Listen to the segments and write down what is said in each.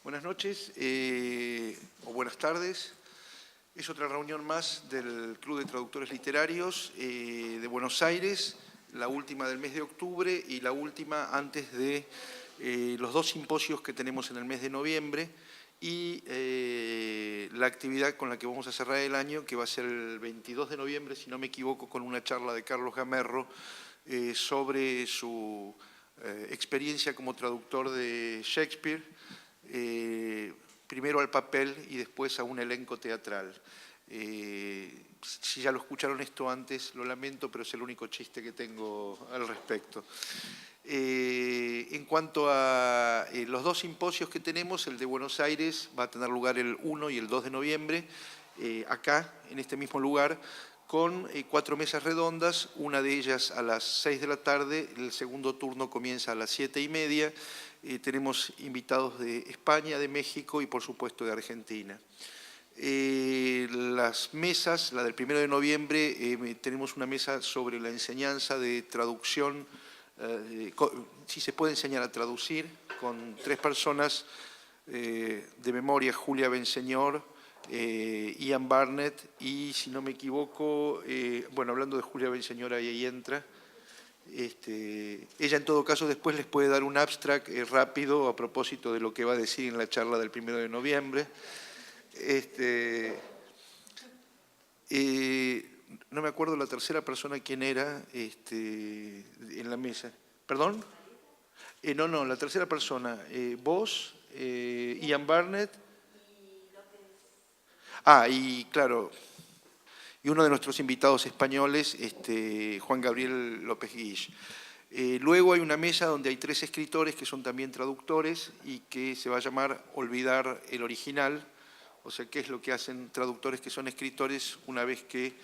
Buenas noches o buenas tardes. Es otra reunión más del Club de Traductores Literarios de Buenos Aires, la última del mes de octubre y la última antes de los dos simposios que tenemos en el mes de noviembre y la actividad con la que vamos a cerrar el año, que va a ser el 22 de noviembre, si no me equivoco, con una charla de Carlos Gamerro sobre su experiencia como traductor de Shakespeare, primero al papel y después a un elenco teatral. Si ya lo escucharon esto antes, lo lamento, pero es el único chiste que tengo al respecto. En cuanto a los dos simposios que tenemos, el de Buenos Aires va a tener lugar el 1 y el 2 de noviembre, acá, en este mismo lugar, con 4 mesas redondas, una de ellas a las 6 de la tarde, el segundo turno comienza a las 7:30, tenemos invitados de España, de México y por supuesto de Argentina. Las mesas, la del 1 de noviembre, tenemos una mesa sobre la enseñanza de traducción, si se puede enseñar a traducir, con 3 personas de memoria: Julia Benseñor, Ian Barnett y, si no me equivoco, bueno, hablando de Julia Benseñor, ahí entra. Ella en todo caso después les puede dar un abstract rápido a propósito de lo que va a decir en la charla del 1 de noviembre. No me acuerdo la tercera persona quién era en la mesa. ¿Perdón? No, la tercera persona. Vos, Ian Barnett. Y claro, y uno de nuestros invitados españoles, Juan Gabriel López Guix. Luego hay una mesa donde hay 3 escritores que son también traductores y que se va a llamar Olvidar el original, o sea, qué es lo que hacen traductores que son escritores una vez que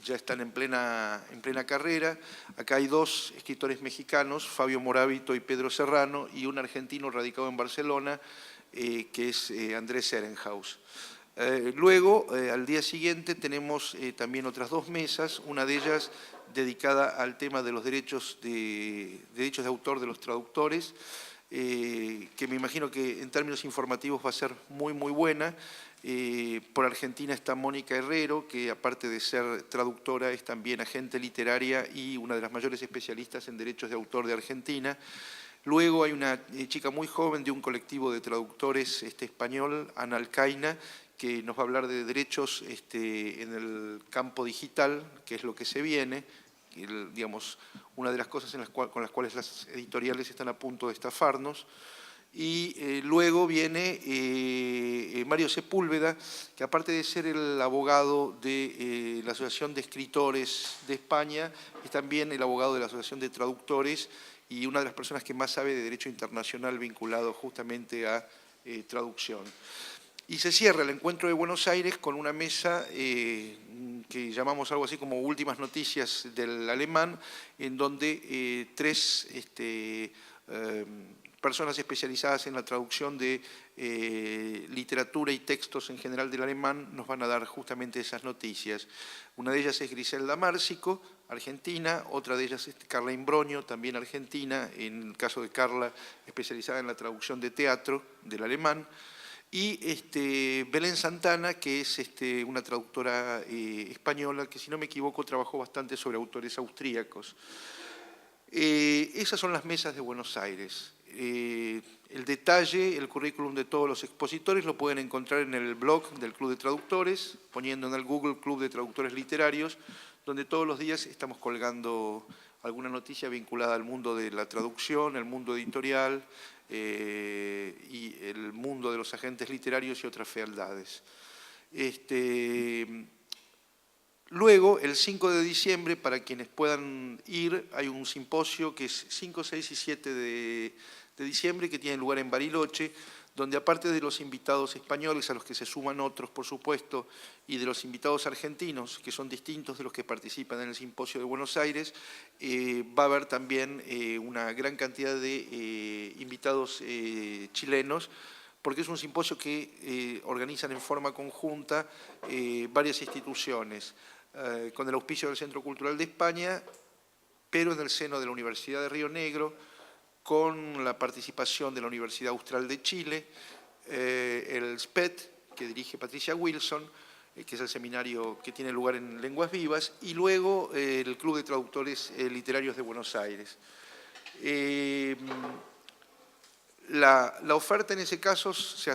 ya están en plena carrera. Acá hay 2 escritores mexicanos, Fabio Morábito y Pedro Serrano, y un argentino radicado en Barcelona, que es Andrés Ehrenhaus. Luego, al día siguiente, tenemos también otras 2 mesas, una de ellas dedicada al tema de los derechos de autor de los traductores, que me imagino que en términos informativos va a ser muy buena. Por Argentina está Mónica Herrero, que aparte de ser traductora es también agente literaria y una de las mayores especialistas en derechos de autor de Argentina. Luego hay una chica muy joven de un colectivo de traductores español, Ana Alcaina, que nos va a hablar de derechos en el campo digital, que es lo que se viene, digamos, una de las cosas con las cuales las editoriales están a punto de estafarnos. Y luego viene Mario Sepúlveda, que aparte de ser el abogado de la Asociación de Escritores de España, es también el abogado de la Asociación de Traductores y una de las personas que más sabe de derecho internacional vinculado justamente a traducción. Y se cierra el encuentro de Buenos Aires con una mesa que llamamos algo así como Últimas Noticias del Alemán, en donde 3 personas especializadas en la traducción de literatura y textos en general del alemán nos van a dar justamente esas noticias. Una de ellas es Griselda Márcico, argentina; otra de ellas es Carla Imbrogno, también argentina, en el caso de Carla, especializada en la traducción de teatro del alemán; y Belén Santana, que es una traductora española que, si no me equivoco, trabajó bastante sobre autores austríacos. Esas son las mesas de Buenos Aires. El detalle, el currículum de todos los expositores lo pueden encontrar en el blog del Club de Traductores, poniendo en el Google Club de Traductores Literarios, donde todos los días estamos colgando alguna noticia vinculada al mundo de la traducción, el mundo editorial y el mundo de los agentes literarios y otras fealdades. Luego, el 5 de diciembre, para quienes puedan ir, hay un simposio que es 5, 6 y 7 de diciembre, que tiene lugar en Bariloche, donde aparte de los invitados españoles, a los que se suman otros, por supuesto, y de los invitados argentinos, que son distintos de los que participan en el simposio de Buenos Aires, va a haber también una gran cantidad de invitados chilenos, porque es un simposio que organizan en forma conjunta varias instituciones, con el auspicio del Centro Cultural de España, pero en el seno de la Universidad de Río Negro, con la participación de la Universidad Austral de Chile, el SPET, que dirige Patricia Wilson, que es el seminario que tiene lugar en Lenguas Vivas, y luego el Club de Traductores Literarios de Buenos Aires. La oferta en ese caso se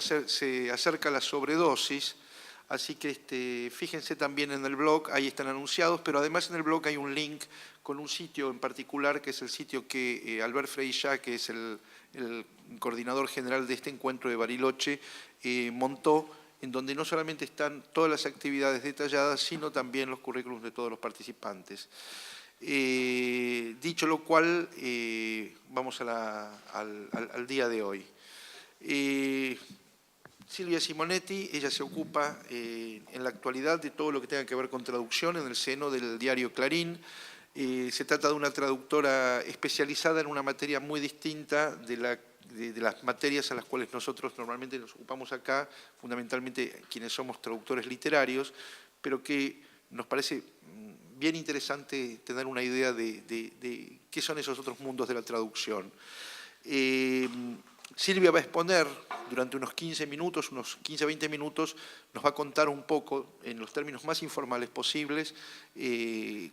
acerca a la sobredosis, así que fíjense también en el blog, ahí están anunciados, pero además en el blog hay un link con un sitio en particular, que es el sitio que Albert Freilla, que es el coordinador general de este encuentro de Bariloche, montó, en donde no solamente están todas las actividades detalladas, sino también los currículums de todos los participantes. Dicho lo cual, vamos al día de hoy. Silvia Simonetti, ella se ocupa en la actualidad de todo lo que tenga que ver con traducción en el seno del diario Clarín. Se trata de una traductora especializada en una materia muy distinta de las materias a las cuales nosotros normalmente nos ocupamos acá, fundamentalmente quienes somos traductores literarios, pero que nos parece bien interesante tener una idea de qué son esos otros mundos de la traducción. Silvia va a exponer durante unos 15 minutos, unos 15-20 minutos, nos va a contar un poco, en los términos más informales posibles,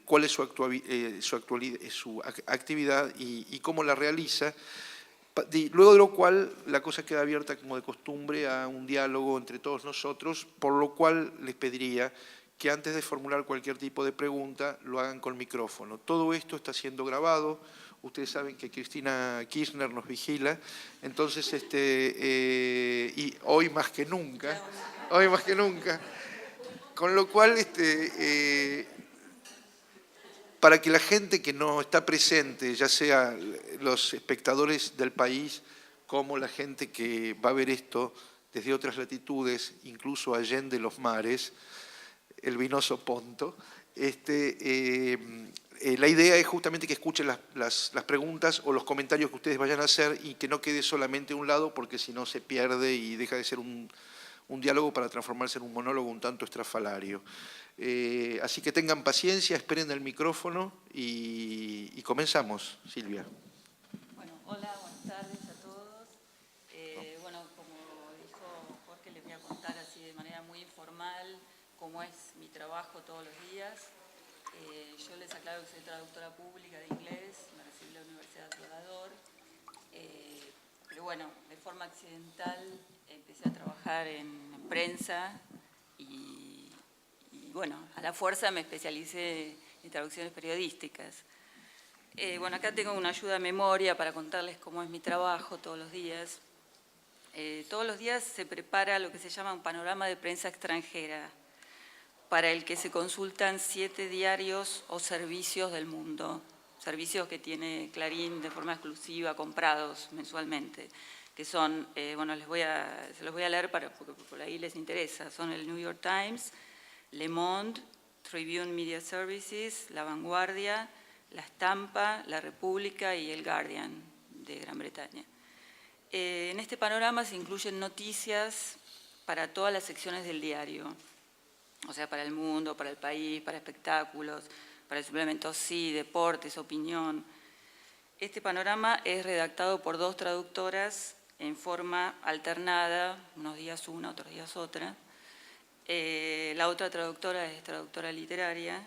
cuál es su actividad y cómo la realiza. Luego de lo cual, la cosa queda abierta, como de costumbre, a un diálogo entre todos nosotros, por lo cual les pediría que antes de formular cualquier tipo de pregunta, lo hagan con micrófono. Todo esto está siendo grabado. Ustedes saben que Cristina Kirchner nos vigila, entonces, y hoy más que nunca, con lo cual, para que la gente que no está presente, ya sea los espectadores del país, como la gente que va a ver esto desde otras latitudes, incluso allende los mares, el vinoso Ponto, la idea es justamente que escuchen las preguntas o los comentarios que ustedes vayan a hacer y que no quede solamente un lado, porque si no se pierde y deja de ser un diálogo para transformarse en un monólogo un tanto estrafalario. Así que tengan paciencia, esperen el micrófono y comenzamos, Silvia. Bueno, hola, buenas tardes a todos. Bueno, como dijo Jorge, les voy a contar así de manera muy informal cómo es mi trabajo todos los días. Yo les aclaro que soy traductora pública de inglés, me recibí en la Universidad de Salvador, pero bueno, de forma accidental empecé a trabajar en prensa y bueno, a la fuerza me especialicé en traducciones periodísticas. Bueno, acá tengo una ayuda a memoria para contarles cómo es mi trabajo todos los días. Todos los días se prepara lo que se llama un panorama de prensa extranjera, para el que se consultan 7 diarios o servicios del mundo, servicios que tiene Clarín de forma exclusiva, comprados mensualmente, que son, bueno, se los voy a leer porque por ahí les interesa, son el New York Times, Le Monde, Tribune Media Services, La Vanguardia, La Estampa, La República y El Guardian de Gran Bretaña. En este panorama se incluyen noticias para todas las secciones del diario, o sea, para el mundo, para el país, para espectáculos, para el suplemento sí, deportes, opinión. Este panorama es redactado por 2 traductoras en forma alternada, unos días una, otros días otra. La otra traductora es traductora literaria.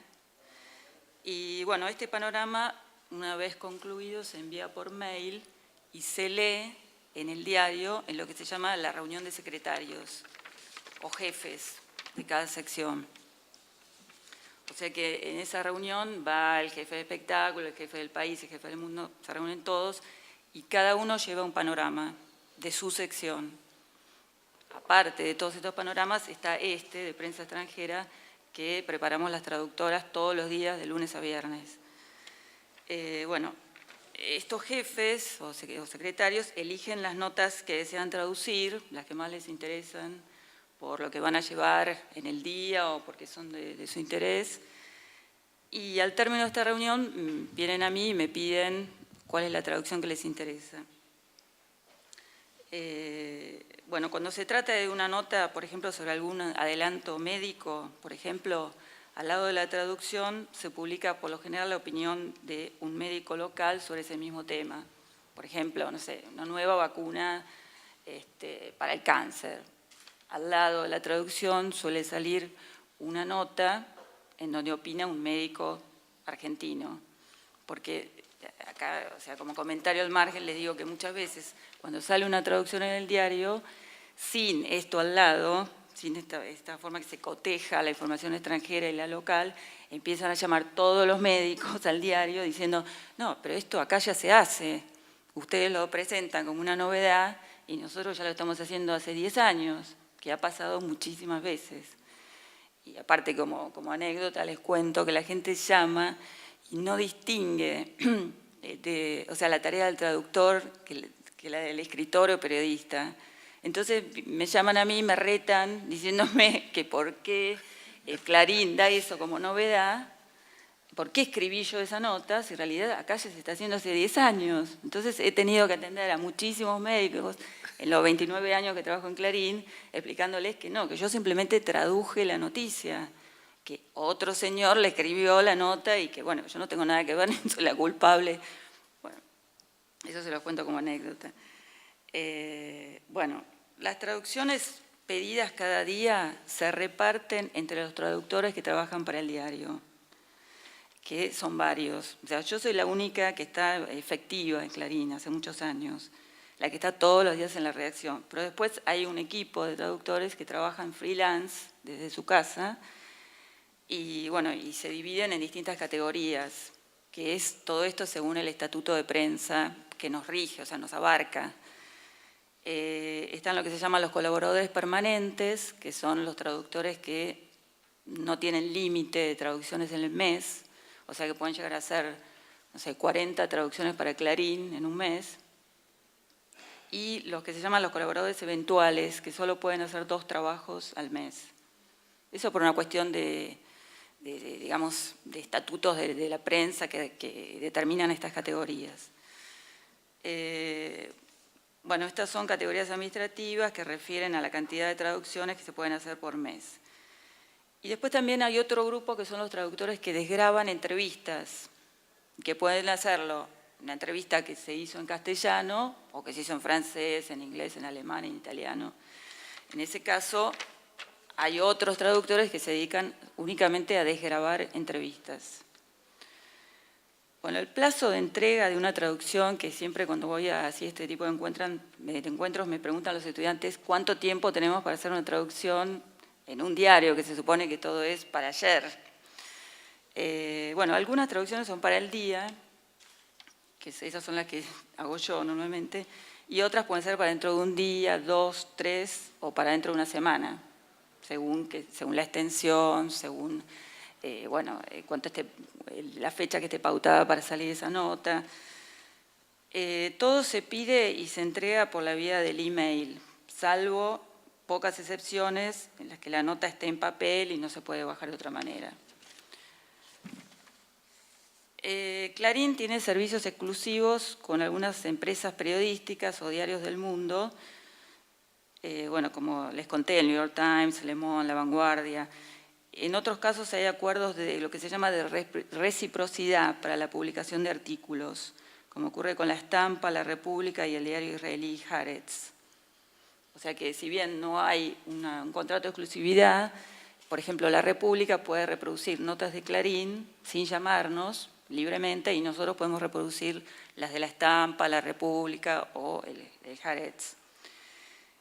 Y bueno, este panorama, una vez concluido, se envía por mail y se lee en el diario en lo que se llama la reunión de secretarios o jefes de cada sección. O sea que en esa reunión va el jefe de espectáculo, el jefe del país, el jefe del mundo, se reúnen todos y cada uno lleva un panorama de su sección. Aparte de todos estos panoramas está de prensa extranjera que preparamos las traductoras todos los días de lunes a viernes. Bueno, estos jefes o secretarios eligen las notas que desean traducir, las que más les interesan, por lo que van a llevar en el día o porque son de su interés. Y al término de esta reunión vienen a mí y me piden cuál es la traducción que les interesa. Bueno, cuando se trata de una nota, por ejemplo, sobre algún adelanto médico, por ejemplo, al lado de la traducción se publica por lo general la opinión de un médico local sobre ese mismo tema. por ejemplo, no sé, una nueva vacuna para el cáncer. Al lado de la traducción suele salir una nota en donde opina un médico argentino, porque acá, o sea, como comentario al margen, les digo que muchas veces cuando sale una traducción en el diario, sin esto al lado, sin esta forma que se coteja la información extranjera y la local, empiezan a llamar todos los médicos al diario diciendo, no, pero esto acá ya se hace, ustedes lo presentan como una novedad y nosotros ya lo estamos haciendo hace 10 años, que ha pasado muchísimas veces. Y aparte, como anécdota, les cuento que la gente llama y no distingue, o sea, la tarea del traductor que la del escritor o periodista. Entonces me llaman a mí, me retan, diciéndome que por qué Clarín da eso como novedad, por qué escribí yo esa nota, si en realidad acá ya se está haciendo hace 10 años. Entonces he tenido que atender a muchísimos médicos en los 29 años que trabajo en Clarín, explicándoles que no, que yo simplemente traduje la noticia, que otro señor le escribió la nota y que, bueno, yo no tengo nada que ver, ni soy la culpable. Bueno, eso se lo cuento como anécdota. Bueno, las traducciones pedidas cada día se reparten entre los traductores que trabajan para el diario, que son varios. O sea, yo soy la única que está efectiva en Clarín hace muchos años, la que está todos los días en la redacción. Pero después hay un equipo de traductores que trabajan freelance desde su casa y, bueno, y se dividen en distintas categorías, que es todo esto según el estatuto de prensa que nos rige, o sea, nos abarca. Están lo que se llaman los colaboradores permanentes, que son los traductores que no tienen límite de traducciones en el mes, o sea que pueden llegar a hacer, no sé, 40 traducciones para Clarín en un mes. Y los que se llaman los colaboradores eventuales, que solo pueden hacer 2 trabajos al mes. Eso por una cuestión digamos, de estatutos de la prensa que determinan estas categorías. Bueno, estas son categorías administrativas que refieren a la cantidad de traducciones que se pueden hacer por mes. Y después también hay otro grupo que son los traductores que desgraban entrevistas, que pueden hacerlo una entrevista que se hizo en castellano o que se hizo en francés, en inglés, en alemán, en italiano. En ese caso hay otros traductores que se dedican únicamente a desgravar entrevistas. Bueno, el plazo de entrega de una traducción, que siempre cuando voy a así este tipo de encuentros me preguntan los estudiantes cuánto tiempo tenemos para hacer una traducción en un diario, que se supone que todo es para ayer. Bueno, algunas traducciones son para el día, que esas son las que hago yo normalmente, y otras pueden ser para dentro de un día, 2, 3 o para dentro de una semana, según la extensión, según cuánto esté la fecha que esté pautada para salir esa nota. Todo se pide y se entrega por la vía del email, salvo pocas excepciones en las que la nota esté en papel y no se puede bajar de otra manera. Clarín tiene servicios exclusivos con algunas empresas periodísticas o diarios del mundo, bueno, como les conté, el New York Times, Le Monde, La Vanguardia. En otros casos hay acuerdos de lo que se llama de reciprocidad para la publicación de artículos, como ocurre con La Estampa, La República y el diario israelí Haaretz. O sea que si bien no hay un contrato de exclusividad, por ejemplo, La República puede reproducir notas de Clarín sin llamarnos libremente y nosotros podemos reproducir las de La Estampa, La República o el Haaretz.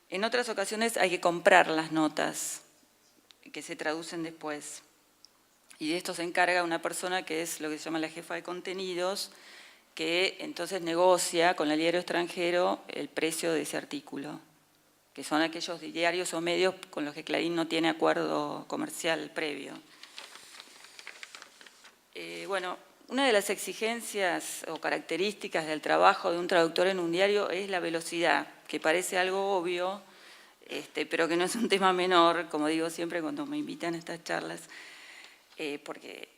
En otras ocasiones hay que comprar las notas que se traducen después. Y de esto se encarga una persona que es lo que se llama la jefa de contenidos, que entonces negocia con el diario extranjero el precio de ese artículo, que son aquellos diarios o medios con los que Clarín no tiene acuerdo comercial previo. Bueno, una de las exigencias o características del trabajo de un traductor en un diario es la velocidad, que parece algo obvio, pero que no es un tema menor, como digo siempre cuando me invitan a estas charlas, porque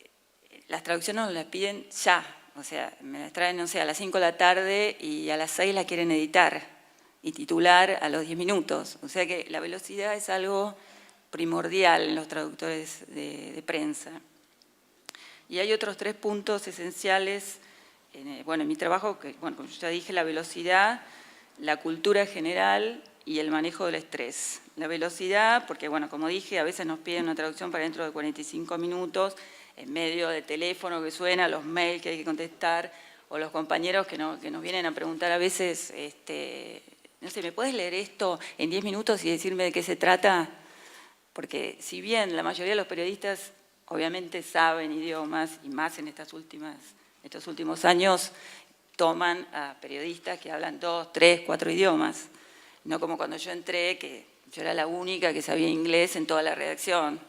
las traducciones nos las piden ya, o sea, me las traen, no sé, a las 5 de la tarde y a las 6 la quieren editar y titular a los 10 minutos. O sea que la velocidad es algo primordial en los traductores de prensa. Y hay otros 3 puntos esenciales en mi trabajo, que, bueno, como ya dije, la velocidad, la cultura general y el manejo del estrés. La velocidad, porque, bueno, como dije, a veces nos piden una traducción para dentro de 45 minutos, en medio del teléfono que suena, los mails que hay que contestar, o los compañeros que nos vienen a preguntar a veces, no sé, ¿me puedes leer esto en 10 minutos y decirme de qué se trata? Porque si bien la mayoría de los periodistas obviamente saben idiomas, y más en estos últimos años, toman a periodistas que hablan 2, 3, 4 idiomas. No como cuando yo entré, que yo era la única que sabía inglés en toda la redacción.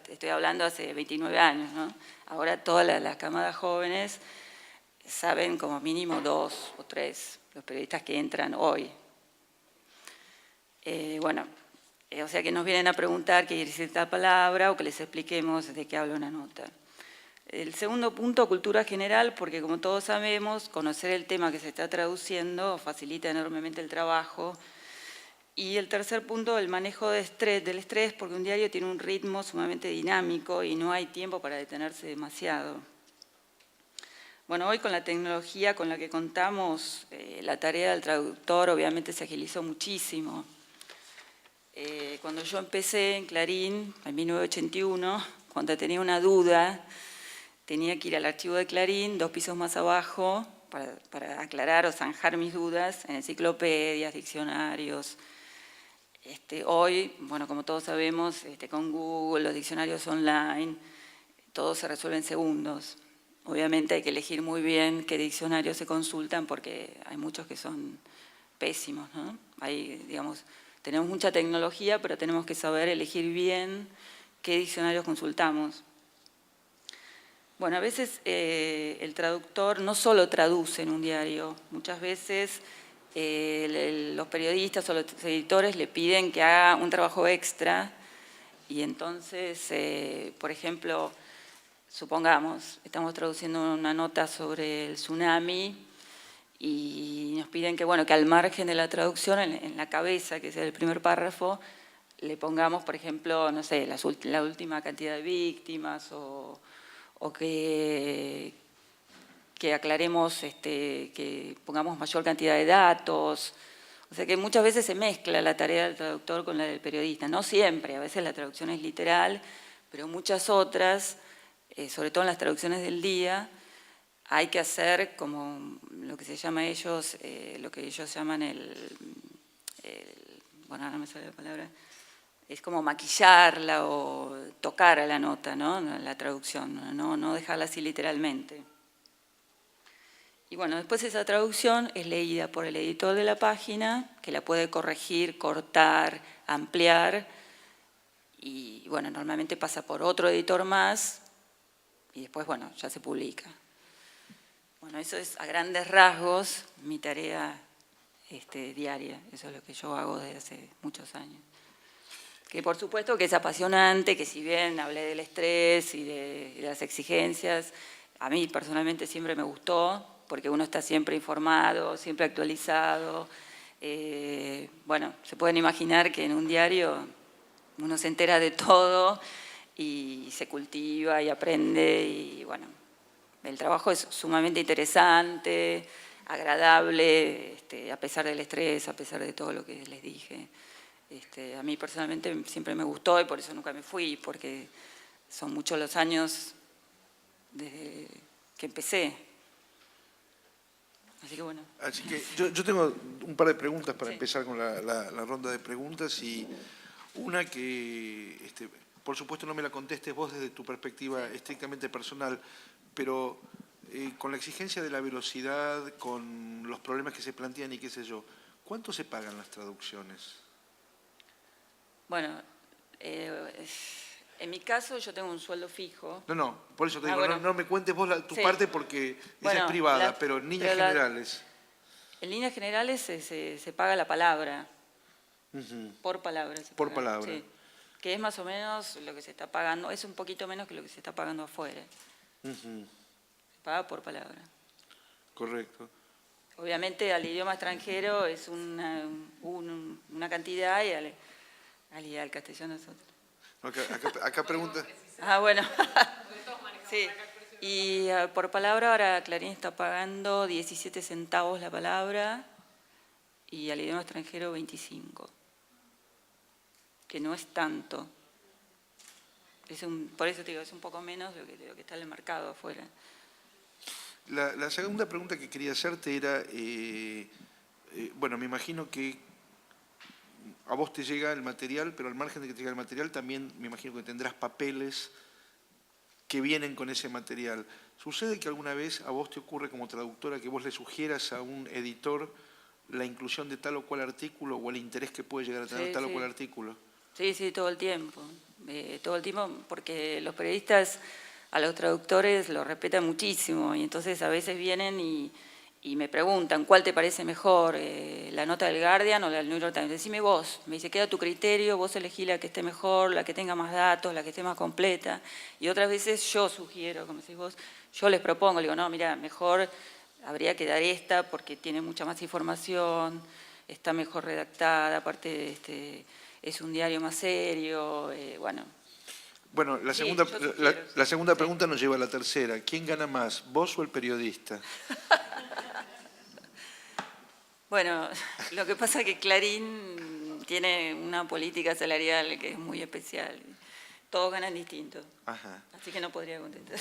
Estoy hablando hace 29 años, ¿no? Ahora todas las camadas jóvenes saben como mínimo 2 o 3, los periodistas que entran hoy. O sea que nos vienen a preguntar qué quiere decir esta palabra o que les expliquemos de qué habla una nota. El segundo punto, cultura general, porque como todos sabemos, conocer el tema que se está traduciendo facilita enormemente el trabajo. Y el tercer punto, el manejo del estrés, porque un diario tiene un ritmo sumamente dinámico y no hay tiempo para detenerse demasiado. Bueno, hoy con la tecnología con la que contamos, la tarea del traductor obviamente se agilizó muchísimo. Cuando yo empecé en Clarín, en 1981, cuando tenía una duda, tenía que ir al archivo de Clarín, 2 pisos más abajo, para aclarar o zanjar mis dudas en enciclopedias, diccionarios. Hoy, bueno, como todos sabemos, con Google, los diccionarios online, todo se resuelve en segundos. Obviamente hay que elegir muy bien qué diccionarios se consultan porque hay muchos que son pésimos, ¿no? Tenemos mucha tecnología, pero tenemos que saber elegir bien qué diccionarios consultamos. Bueno, a veces el traductor no solo traduce en un diario, muchas veces los periodistas o los editores le piden que haga un trabajo extra y entonces, por ejemplo, supongamos, estamos traduciendo una nota sobre el tsunami y nos piden que, bueno, que al margen de la traducción, en la cabeza, que es el primer párrafo, le pongamos, por ejemplo, no sé, la última cantidad de víctimas o que aclaremos, que pongamos mayor cantidad de datos. O sea que muchas veces se mezcla la tarea del traductor con la del periodista. No siempre, a veces la traducción es literal, pero muchas otras, sobre todo en las traducciones del día, hay que hacer como lo que se llama lo que ellos llaman bueno, ahora me sale la palabra, es como maquillarla o tocar a la nota, ¿no? La traducción, no dejarla así literalmente. Y bueno, después esa traducción es leída por el editor de la página, que la puede corregir, cortar, ampliar, y bueno, normalmente pasa por otro editor más, y después, bueno, ya se publica. Bueno, eso es a grandes rasgos mi tarea diaria, eso es lo que yo hago desde hace muchos años. Que por supuesto que es apasionante, que si bien hablé del estrés y de las exigencias, a mí personalmente siempre me gustó, porque uno está siempre informado, siempre actualizado. Bueno, se pueden imaginar que en un diario uno se entera de todo y se cultiva y aprende y bueno, el trabajo es sumamente interesante, agradable, a pesar del estrés, a pesar de todo lo que les dije. A mí personalmente siempre me gustó y por eso nunca me fui, porque son muchos los años desde que empecé. Así que bueno. Así que yo tengo un par de preguntas para Sí. empezar con la ronda de preguntas y una que, por supuesto no me la contestes vos desde tu perspectiva estrictamente personal, pero con la exigencia de la velocidad, con los problemas que se plantean y qué sé yo, ¿cuánto se pagan las traducciones? Bueno, en mi caso yo tengo un sueldo fijo. No, por eso te digo, bueno. no me cuentes vos tu Sí. parte porque esa Bueno, es privada, pero en líneas generales. En líneas generales se paga la palabra, por palabra. Por palabra. Sí, que es más o menos lo que se está pagando, es un poquito menos que lo que se está pagando afuera. Se paga por palabra. Correcto. Obviamente al idioma extranjero es una cantidad y al castellano es otra. Acá pregunta. Ah, bueno. Sí. Y por palabra ahora Clarín está pagando 17 centavos la palabra y al idioma extranjero 25, que no es tanto. Por eso te digo, es un poco menos de lo que está en el mercado afuera. La segunda pregunta que quería hacerte era, bueno, me imagino que a vos te llega el material, pero al margen de que te llega el material, también me imagino que tendrás papeles que vienen con ese material. ¿Sucede que alguna vez a vos te ocurre como traductora que vos le sugieras a un editor la inclusión de tal o cual artículo o el interés que puede llegar a tener tal o cual artículo? Sí, sí, todo el tiempo. Todo el tiempo, porque los periodistas a los traductores los respetan muchísimo y entonces a veces vienen y me preguntan cuál te parece mejor, la nota del Guardian o la del New York Times. Decime vos, me dice, queda a tu criterio, vos elegí la que esté mejor, la que tenga más datos, la que esté más completa. Y otras veces yo sugiero, como decís vos, yo les propongo, le digo, no, mira, mejor habría que dar esta porque tiene mucha más información, está mejor redactada, aparte es un diario más serio, bueno. Bueno, la segunda pregunta nos lleva a la tercera. ¿Quién gana más, vos o el periodista? Bueno, lo que pasa es que Clarín tiene una política salarial que es muy especial. Todos ganan distinto. Ajá. Así que no podría contestar.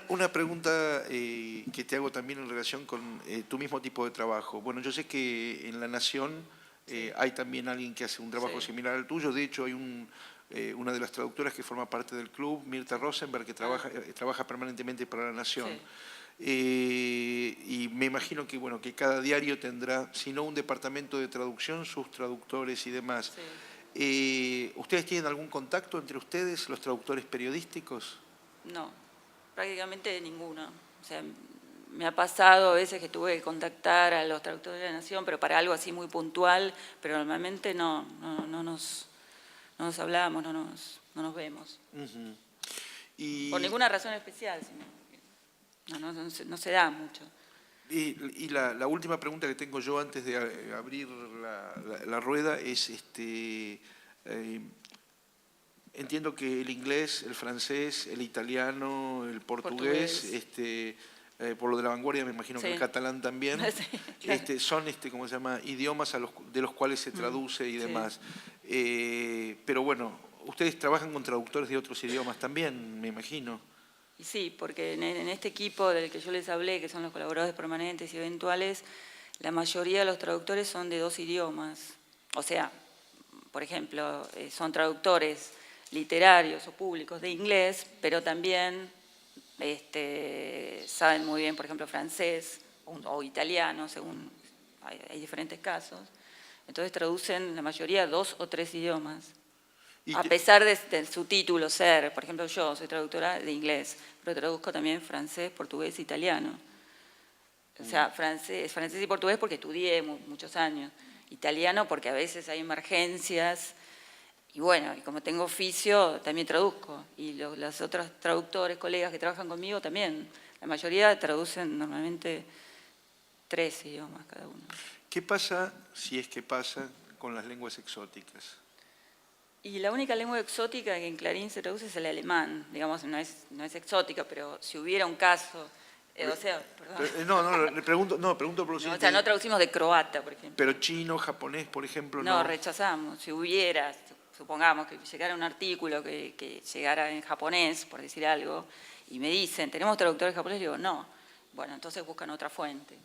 Una pregunta que te hago también en relación con tu mismo tipo de trabajo. Bueno, yo sé que en La Nación hay también alguien que hace un trabajo similar al tuyo. De hecho, hay una de las traductoras que forma parte del club, Mirta Rosenberg, que trabaja permanentemente para La Nación. Y me imagino que, bueno, que cada diario tendrá, si no un departamento de traducción, sus traductores y demás. ¿Ustedes tienen algún contacto entre ustedes, los traductores periodísticos? No, prácticamente ninguno. O sea, me ha pasado a veces que tuve que contactar a los traductores de La Nación, pero para algo así muy puntual, pero normalmente no nos hablamos, no nos vemos. Por ninguna razón especial, sino no se da mucho. Y la última pregunta que tengo yo antes de abrir la rueda es, entiendo que el inglés, el francés, el italiano, el portugués. Por lo de La Vanguardia me imagino que el catalán también, claro. Son, ¿cómo se llama?, idiomas de los cuales se traduce y demás. Pero bueno, ustedes trabajan con traductores de otros idiomas también, me imagino. Y sí, porque en este equipo del que yo les hablé, que son los colaboradores permanentes y eventuales, la mayoría de los traductores son de 2 idiomas. O sea, por ejemplo, son traductores literarios o públicos de inglés, pero también saben muy bien, por ejemplo, francés o italiano, según hay diferentes casos. Entonces traducen la mayoría 2 o 3 idiomas. A pesar de su título ser, por ejemplo, yo soy traductora de inglés, pero traduzco también francés, portugués, italiano. O sea, francés y portugués porque estudié muchos años. Italiano porque a veces hay emergencias. Y bueno, y como tengo oficio, también traduzco. Y los otros traductores, colegas que trabajan conmigo también. La mayoría traducen normalmente 3 idiomas cada uno. ¿Qué pasa, si es que pasa, con las lenguas exóticas? Y la única lengua exótica que en Clarín se traduce es el alemán. Digamos, no es exótica, pero si hubiera un caso... o sea, perdón. Pregunto por lo siguiente. O sea, no traducimos de croata, por ejemplo. Pero chino, japonés, por ejemplo, no. No, rechazamos. Si hubiera, supongamos que llegara un artículo que llegara en japonés, por decir algo, y me dicen, ¿tenemos traductores japoneses? Digo, no. Bueno, entonces buscan otra fuente.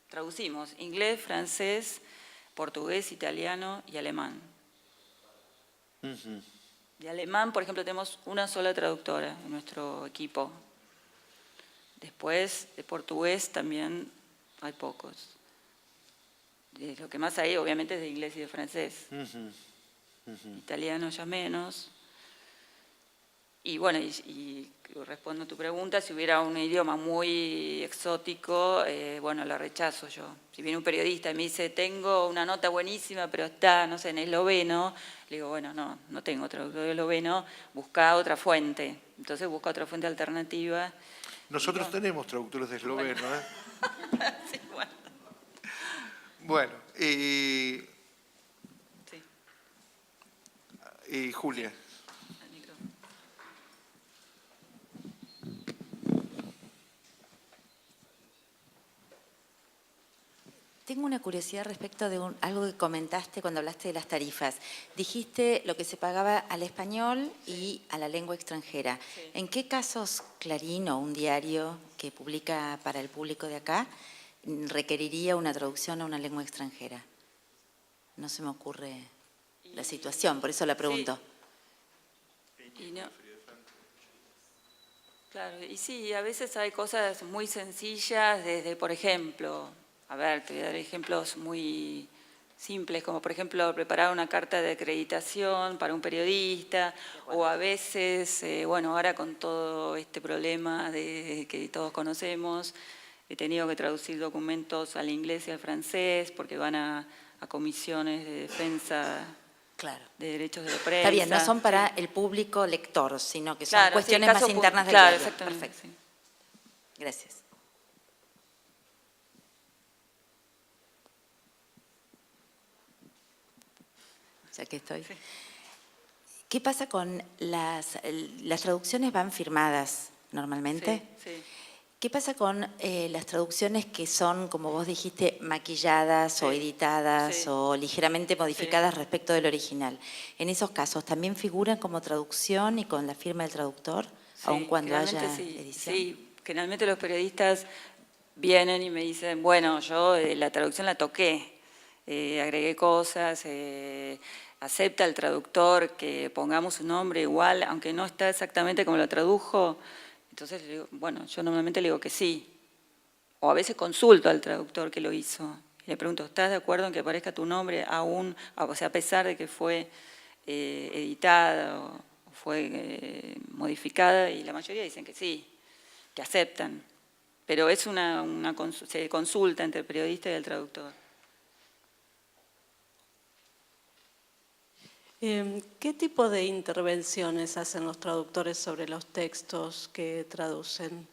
Traducimos inglés, francés, portugués, italiano y alemán. De alemán, por ejemplo, tenemos una sola traductora en nuestro equipo. Después, de portugués también hay pocos. Lo que más hay, obviamente, es de inglés y de francés. Italiano ya menos. Y bueno, y respondo a tu pregunta, si hubiera un idioma muy exótico, bueno, la rechazo yo. Si viene un periodista y me dice, tengo una nota buenísima, pero está, no sé, en esloveno, le digo, bueno, no tengo traductor de esloveno, busca otra fuente. Entonces busca otra fuente alternativa. Nosotros tenemos traductores de esloveno, bueno. Sí, bueno. Bueno, Julia. Tengo una curiosidad respecto de algo que comentaste cuando hablaste de las tarifas. Dijiste lo que se pagaba al español y a la lengua extranjera. Sí. ¿En qué casos Clarín o un diario que publica para el público de acá requeriría una traducción a una lengua extranjera? No se me ocurre la situación, por eso la pregunto. Sí. Y no. Claro, y sí, a veces hay cosas muy sencillas, desde, por ejemplo, a ver, te voy a dar ejemplos muy simples, como por ejemplo preparar una carta de acreditación para un periodista, o a veces, bueno, ahora con todo este problema que todos conocemos, he tenido que traducir documentos al inglés y al francés porque van a comisiones de defensa. Claro. De derechos de la prensa. Está bien, no son para sí. el público lector, sino que son Claro, cuestiones sí, más internas del claro, diario. Exactamente. Perfecto. Sí. Gracias. Ya que estoy. Sí. ¿Qué pasa con las traducciones? Van firmadas normalmente. Sí, sí. ¿Qué pasa con las traducciones que son, como vos dijiste, maquilladas Sí, o editadas sí, o ligeramente modificadas respecto del original? En esos casos, ¿también figuran como traducción y con la firma del traductor, aun cuando haya edición? Sí, generalmente los periodistas vienen y me dicen, bueno, yo la traducción la toqué, agregué cosas, acepta el traductor que pongamos un nombre igual, aunque no está exactamente como lo tradujo. Entonces, le digo, bueno, yo normalmente le digo que sí. O a veces consulto al traductor que lo hizo. Y le pregunto, ¿estás de acuerdo en que aparezca tu nombre aún, o sea, a pesar de que fue editada o fue modificada? Y la mayoría dicen que sí, que aceptan. Pero es se consulta entre el periodista y el traductor. ¿Qué tipo de intervenciones hacen los traductores sobre los textos que traducen?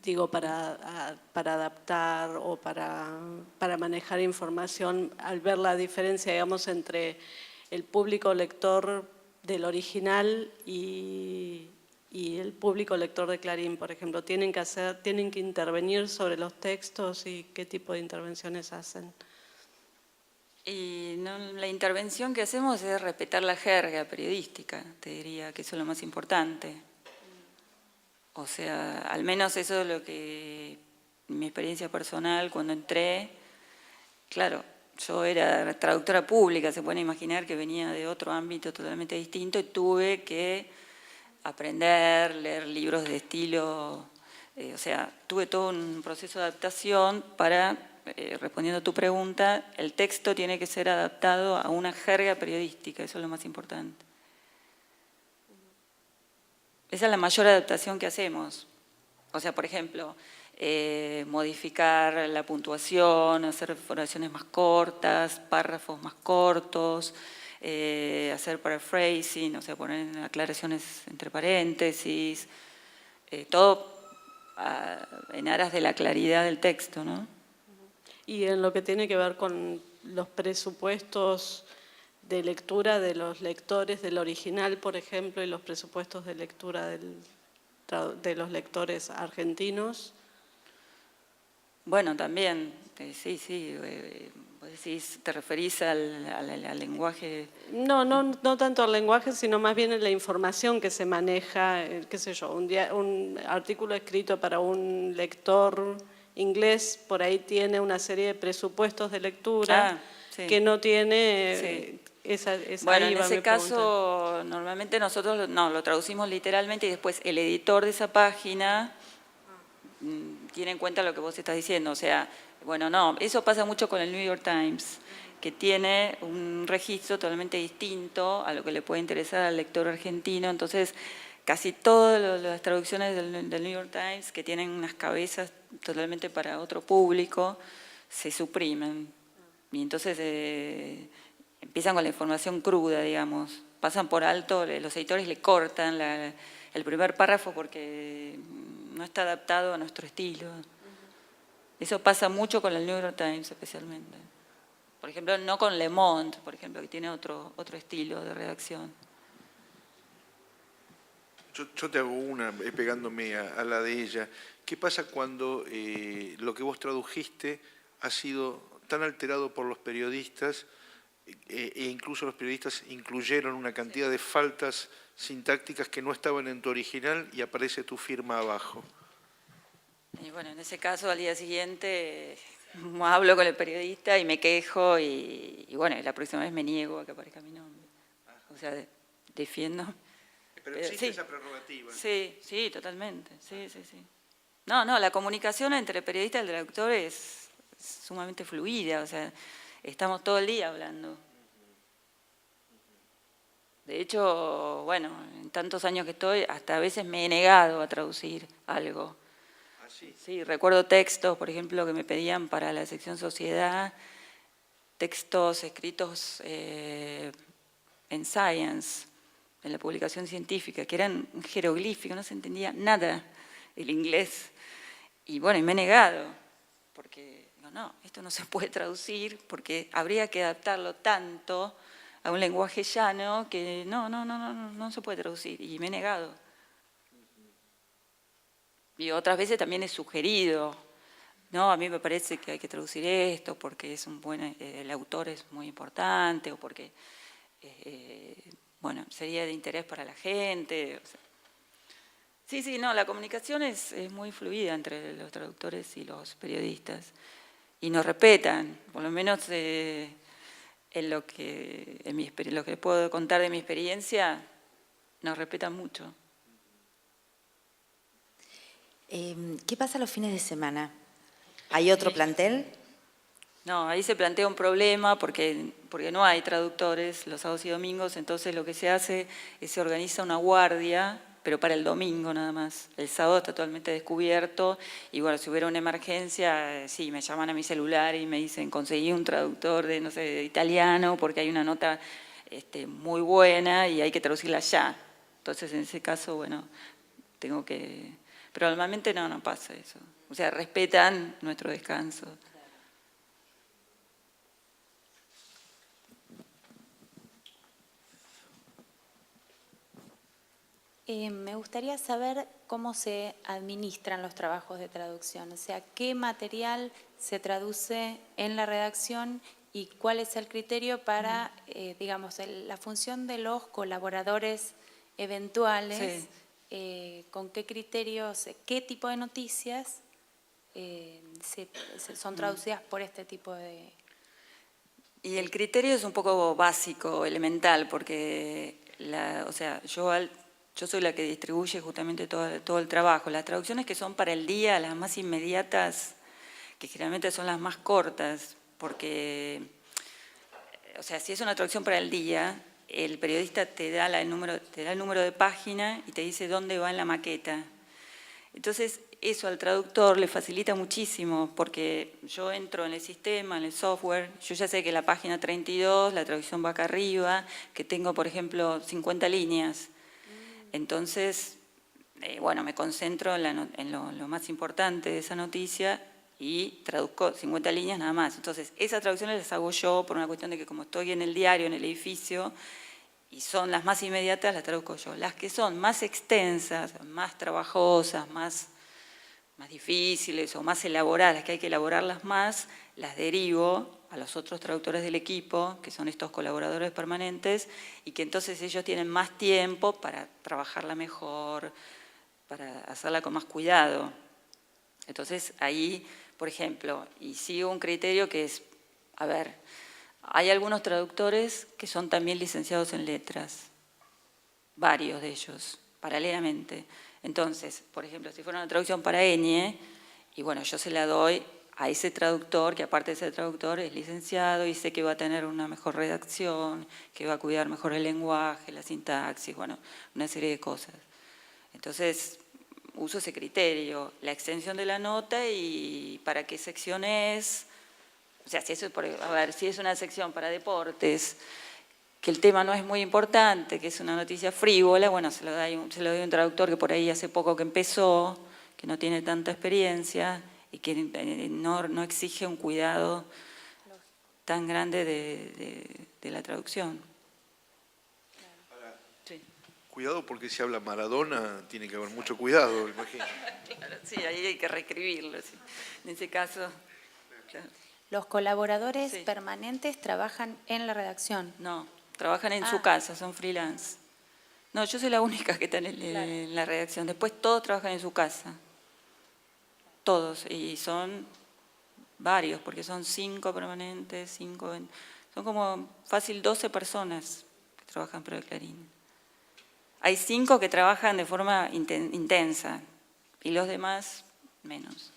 Digo, para adaptar o para manejar información, al ver la diferencia, digamos, entre el público lector del original y el público lector de Clarín, por ejemplo. ¿Tienen que intervenir sobre los textos y qué tipo de intervenciones hacen? Y la intervención que hacemos es respetar la jerga periodística, te diría que eso es lo más importante. O sea, al menos eso es lo que, mi experiencia personal, cuando entré, claro, yo era traductora pública, se pueden imaginar que venía de otro ámbito totalmente distinto y tuve que aprender, leer libros de estilo, o sea, tuve todo un proceso de adaptación para, respondiendo a tu pregunta, el texto tiene que ser adaptado a una jerga periodística, eso es lo más importante. Esa es la mayor adaptación que hacemos. O sea, por ejemplo, modificar la puntuación, hacer oraciones más cortas, párrafos más cortos, hacer paraphrasing, o sea, poner aclaraciones entre paréntesis, todo en aras de la claridad del texto, ¿no? Y en lo que tiene que ver con los presupuestos de lectura de los lectores del original, por ejemplo, y los presupuestos de lectura de los lectores argentinos. Bueno, también, sí, vos decís, te referís al lenguaje. No tanto al lenguaje, sino más bien en la información que se maneja, qué sé yo, un artículo escrito para un lector inglés, por ahí tiene una serie de presupuestos de lectura Sí. que no tiene Sí. Bueno, en ese caso, normalmente nosotros lo traducimos literalmente y después el editor de esa página tiene en cuenta lo que vos estás diciendo. O sea, bueno, no, eso pasa mucho con el New York Times, que tiene un registro totalmente distinto a lo que le puede interesar al lector argentino. Entonces, casi todas las traducciones del New York Times que tienen unas cabezas totalmente para otro público, se suprimen. Y entonces empiezan con la información cruda, digamos. Pasan por alto, los editores le cortan el primer párrafo porque no está adaptado a nuestro estilo. Eso pasa mucho con el New York Times especialmente. Por ejemplo, no con Le Monde, por ejemplo, que tiene otro estilo de redacción. Yo te hago una, pegándome a la de ella. ¿Qué pasa cuando lo que vos tradujiste ha sido tan alterado por los periodistas, e incluso los periodistas incluyeron una cantidad de faltas sintácticas que no estaban en tu original y aparece tu firma abajo. Y bueno, en ese caso, al día siguiente, hablo con el periodista y me quejo y bueno, la próxima vez me niego a que aparezca mi nombre. O sea, defiendo. Pero existe sí. esa prerrogativa. Sí, sí, totalmente. Sí, sí, sí. No, la comunicación entre el periodista y el traductor es sumamente fluida, o sea, estamos todo el día hablando. De hecho, bueno, en tantos años que estoy, hasta a veces me he negado a traducir algo. ¿Ah, sí? Sí, recuerdo textos, por ejemplo, que me pedían para la sección Sociedad, textos escritos en Science, en la publicación científica, que eran jeroglíficos, no se entendía nada el inglés. Y bueno, y me he negado, porque digo, no, esto no se puede traducir, porque habría que adaptarlo tanto a un lenguaje llano que no se puede traducir, y me he negado. Y otras veces también he sugerido, no, a mí me parece que hay que traducir esto porque es el autor es muy importante, o porque bueno, sería de interés para la gente. O sea, sí, no, la comunicación es muy fluida entre los traductores y los periodistas. Y nos respetan, por lo menos en lo que puedo contar de mi experiencia, nos respetan mucho. ¿Qué pasa los fines de semana? ¿Hay otro plantel? No, ahí se plantea un problema porque no hay traductores los sábados y domingos, entonces lo que se hace es se organiza una guardia, pero para el domingo nada más. El sábado está totalmente descubierto y bueno, si hubiera una emergencia, sí, me llaman a mi celular y me dicen, conseguí un traductor de, no sé, de italiano porque hay una nota muy buena y hay que traducirla ya. Entonces, en ese caso, bueno, tengo que... Pero normalmente no pasa eso. O sea, respetan nuestro descanso. Me gustaría saber cómo se administran los trabajos de traducción, o sea, qué material se traduce en la redacción y cuál es el criterio para, digamos, la función de los colaboradores eventuales, Sí. con qué criterios, qué tipo de noticias son traducidas por este tipo de... Y el criterio es un poco básico, elemental, porque yo soy la que distribuye justamente todo el trabajo. Las traducciones que son para el día, las más inmediatas, que generalmente son las más cortas, porque, o sea, si es una traducción para el día, el periodista te da el número de página y te dice dónde va en la maqueta. Entonces, eso al traductor le facilita muchísimo, porque yo entro en el sistema, en el software, yo ya sé que la página 32, la traducción va acá arriba, que tengo, por ejemplo, 50 líneas. Entonces, bueno, me concentro en lo más importante de esa noticia y traduzco 50 líneas nada más. Entonces, esas traducciones las hago yo por una cuestión de que como estoy en el diario, en el edificio, y son las más inmediatas, las traduzco yo. Las que son más extensas, más trabajosas, más difíciles o más elaboradas, que hay que elaborarlas más, las derivo a los otros traductores del equipo, que son estos colaboradores permanentes, y que entonces ellos tienen más tiempo para trabajarla mejor, para hacerla con más cuidado. Entonces ahí, por ejemplo, y sigo un criterio que es, a ver, hay algunos traductores que son también licenciados en letras, varios de ellos, paralelamente. Entonces, por ejemplo, si fuera una traducción para ñ, y bueno, yo se la doy a ese traductor, que aparte de ser traductor es licenciado y sé que va a tener una mejor redacción, que va a cuidar mejor el lenguaje, la sintaxis, bueno, una serie de cosas. Entonces, uso ese criterio, la extensión de la nota y para qué sección es. O sea, si es una sección para deportes, que el tema no es muy importante, que es una noticia frívola, bueno, se lo doy a un traductor que por ahí hace poco que empezó, que no tiene tanta experiencia y que no exige un cuidado tan grande de la traducción. Sí. Cuidado porque si habla Maradona tiene que haber mucho cuidado, imagino. Claro, sí, ahí hay que reescribirlo, sí. En ese caso, claro. ¿Los colaboradores Sí. permanentes trabajan en la redacción? No, trabajan en su casa, son freelance. No, yo soy la única que está en la redacción. Después todos trabajan en su casa. Todos. Y son varios, porque son 5 permanentes, 5... Son como fácil 12 personas que trabajan para el Clarín. Hay 5 que trabajan de forma intensa y los demás menos.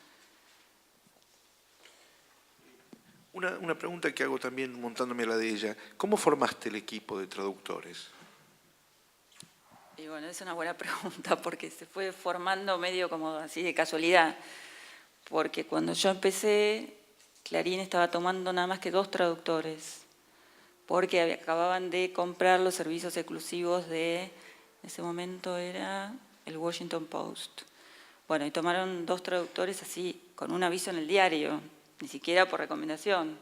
Una pregunta que hago también montándome a la de ella. ¿Cómo formaste el equipo de traductores? Y bueno, es una buena pregunta porque se fue formando medio como así de casualidad. Porque cuando yo empecé, Clarín estaba tomando nada más que 2 traductores. Porque acababan de comprar los servicios exclusivos de, en ese momento era el Washington Post. Bueno, y tomaron 2 traductores así, con un aviso en el diario, ni siquiera por recomendación.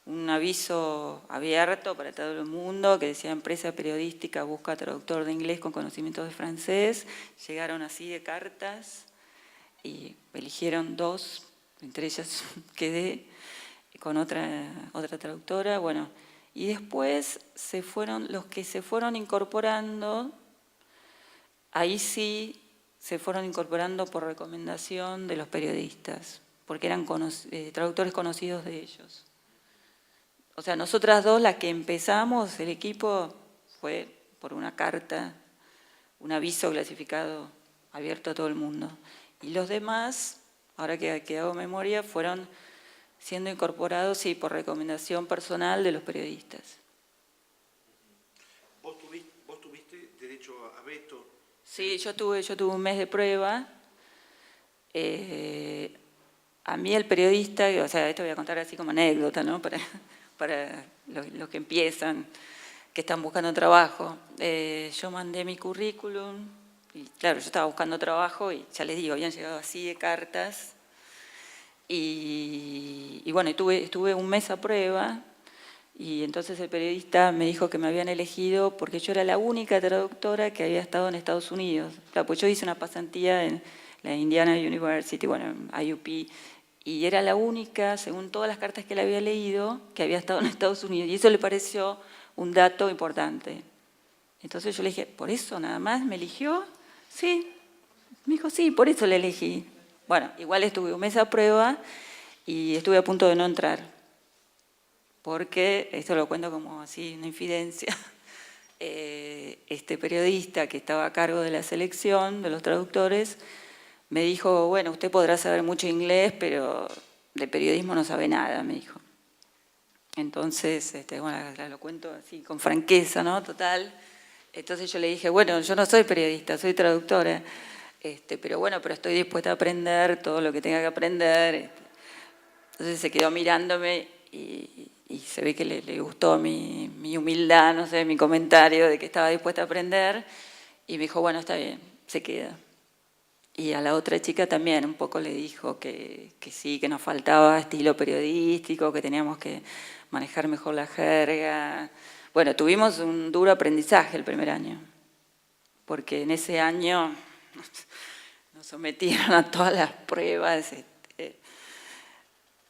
Un aviso abierto para todo el mundo que decía empresa periodística busca traductor de inglés con conocimientos de francés. Llegaron así de cartas y eligieron 2, entre ellas quedé con otra traductora. Bueno, y después los que se fueron incorporando, ahí sí se fueron incorporando por recomendación de los periodistas, porque eran traductores conocidos de ellos. O sea, nosotras 2, las que empezamos, el equipo fue por una carta, un aviso clasificado abierto a todo el mundo. Y los demás, ahora que hago memoria, fueron siendo incorporados, sí, por recomendación personal de los periodistas. ¿Vos tuviste derecho a veto? Sí, yo tuve un mes de prueba. A mí el periodista, o sea, esto voy a contar así como anécdota, ¿no? Para los que empiezan, que están buscando trabajo. Yo mandé mi currículum y claro, yo estaba buscando trabajo y ya les digo, habían llegado así de cartas. Y bueno, estuve un mes a prueba y entonces el periodista me dijo que me habían elegido porque yo era la única traductora que había estado en Estados Unidos. Claro, pues yo hice una pasantía en la Indiana University, bueno, IUP, y era la única, según todas las cartas que él había leído, que había estado en Estados Unidos. Y eso le pareció un dato importante. Entonces yo le dije, ¿por eso nada más me eligió? Sí. Me dijo, sí, por eso le elegí. Bueno, igual estuve un mes a prueba y estuve a punto de no entrar. Porque, esto lo cuento como así, una infidencia, este periodista que estaba a cargo de la selección de los traductores me dijo, bueno, usted podrá saber mucho inglés, pero de periodismo no sabe nada, me dijo. Entonces, bueno, lo cuento así con franqueza, ¿no? Total. Entonces yo le dije, bueno, yo no soy periodista, soy traductora, pero bueno, pero estoy dispuesta a aprender todo lo que tenga que aprender. Entonces se quedó mirándome y se ve que le gustó mi humildad, no sé, mi comentario de que estaba dispuesta a aprender. Y me dijo, bueno, está bien, se queda. Y a la otra chica también un poco le dijo que sí, que nos faltaba estilo periodístico, que teníamos que manejar mejor la jerga. Bueno, tuvimos un duro aprendizaje el primer año, porque en ese año nos sometieron a todas las pruebas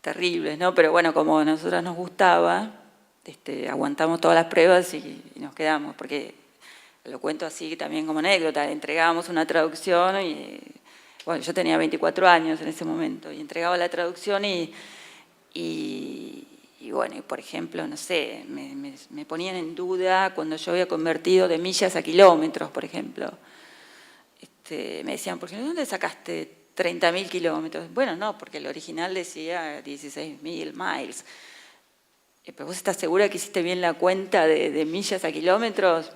terribles, ¿no? Pero bueno, como a nosotras nos gustaba, aguantamos todas las pruebas y nos quedamos, porque lo cuento así también como anécdota, entregábamos una traducción y, bueno, yo tenía 24 años en ese momento, y entregaba la traducción y bueno, por ejemplo, no sé, me ponían en duda cuando yo había convertido de millas a kilómetros, por ejemplo. Me decían, ¿por qué de dónde sacaste 30.000 kilómetros? Bueno, no, porque el original decía 16.000 miles. ¿Pero vos estás segura que hiciste bien la cuenta de millas a kilómetros?